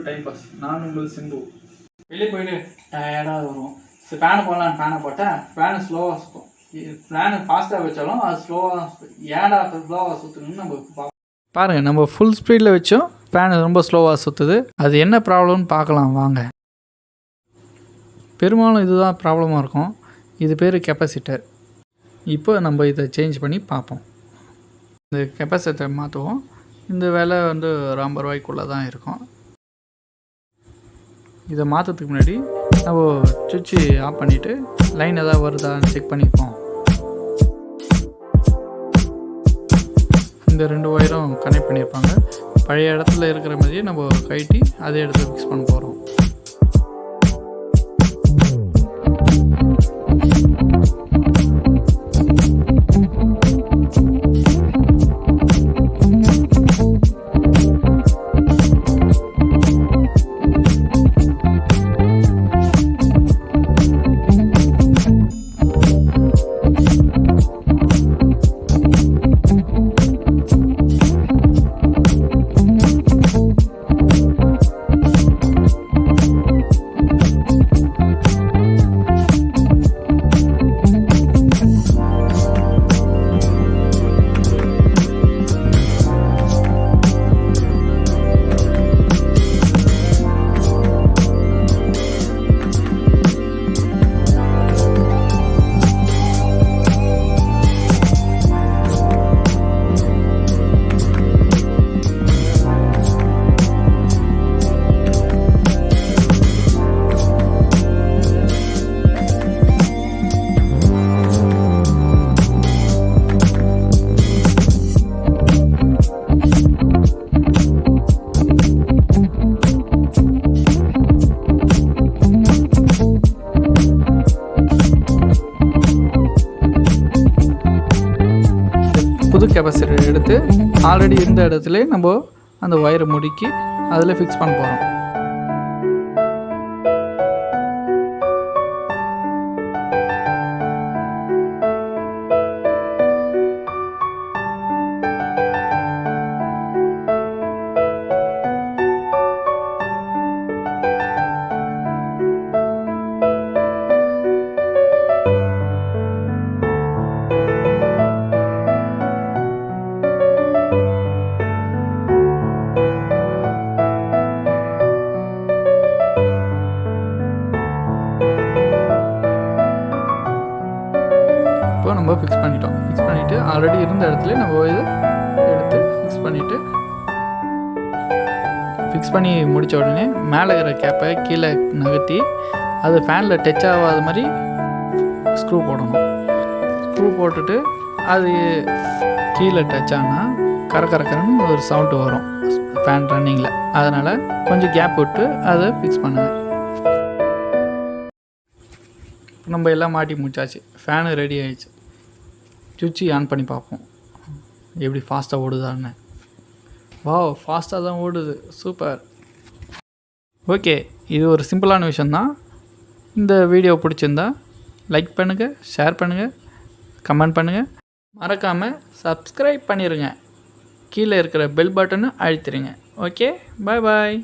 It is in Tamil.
To time pass. நான் உங்களுக்கு சிம்பு. வெளியே போயிட்டு டயர்டாக வரும். சரி ஃபேனை போடலாம், ஃபேனை போட்டால் ஃபேனு ஸ்லோவாக சுற்றும். ஃபேனு ஃபாஸ்ட்டாக வச்சாலும் அது ஸ்லோவாக ஏடா ஸ்லோவாக சுற்றணும்னு நம்ம பார்ப்போம். பாருங்கள், நம்ம ஃபுல் ஸ்பீடில் வச்சோம் ஃபேனு ரொம்ப ஸ்லோவாக சுற்றுது. அது என்ன ப்ராப்ளம்னு பார்க்கலாம் வாங்க. பெரும்பாலும் இதுதான் ப்ராப்ளமாக இருக்கும். இது பேர் கெப்பாசிட்டர். இப்போ நம்ம இதை சேஞ்ச் பண்ணி பார்ப்போம். இந்த கெப்பாசிட்டர் மாற்றுவோம். இந்த விலை வந்து ஒரு 50 ரூபாய்க்குள்ளே தான் இருக்கும். இதை மாற்றத்துக்கு முன்னாடி நம்ம சுவிட்சு ஆஃப் பண்ணிவிட்டு லைன் எதாவது வருதான்னு செக் பண்ணிப்போம். இந்த 2 ஒயரும் கனெக்ட் பண்ணியிருப்பாங்க. பழைய இடத்துல இருக்கிற மாதிரியே நம்ம கழட்டி அதே இடத்துல ஃபிக்ஸ் பண்ண போகிறோம். புது கெப்பாசிட்டர் எடுத்து ஆல்ரெடி இருந்த இடத்துல நம்ம அந்த ஒயரை முடுக்கி அதில் ஃபிக்ஸ் பண்ண போகிறோம். இப்போ நம்ம ஃபிக்ஸ் பண்ணிட்டோம். ஃபிக்ஸ் பண்ணிவிட்டு ஆல்ரெடி இருந்த இடத்துல நம்ம இதை எடுத்து ஃபிக்ஸ் பண்ணி முடித்த உடனே மேலே இருக்கிற கேப்பை கீழே நகர்த்தி அது ஃபேனில் டச் ஆகாத மாதிரி ஸ்க்ரூ போடணும். ஸ்க்ரூ போட்டுட்டு அது கீழே டச் ஆனால் கரன்னு ஒரு சவுண்டு வரும் ஃபேன் ரன்னிங்கில். அதனால் கொஞ்சம் கேப் விட்டு அதை ஃபிக்ஸ் பண்ணுங்கள். நம்ம எல்லாம் மாட்டி முடிச்சாச்சு. ஃபேனு ரெடி ஆகிடுச்சு. சுவிட்சு ஆன் பண்ணி பார்ப்போம் எப்படி ஃபாஸ்ட்டாக ஓடுதான்னு. வாவ், ஃபாஸ்ட்டாக தான் ஓடுது. சூப்பர். ஓகே, இது ஒரு சிம்பிளான விஷயந்தான். இந்த வீடியோ பிடிச்சிருந்தா லைக் பண்ணுங்கள், ஷேர் பண்ணுங்கள், கமெண்ட் பண்ணுங்கள். மறக்காமல் சப்ஸ்கிரைப் பண்ணிடுங்க. கீழே இருக்கிற பெல் பட்டனை அழுத்திடுங்க. ஓகே, பாய் பாய்.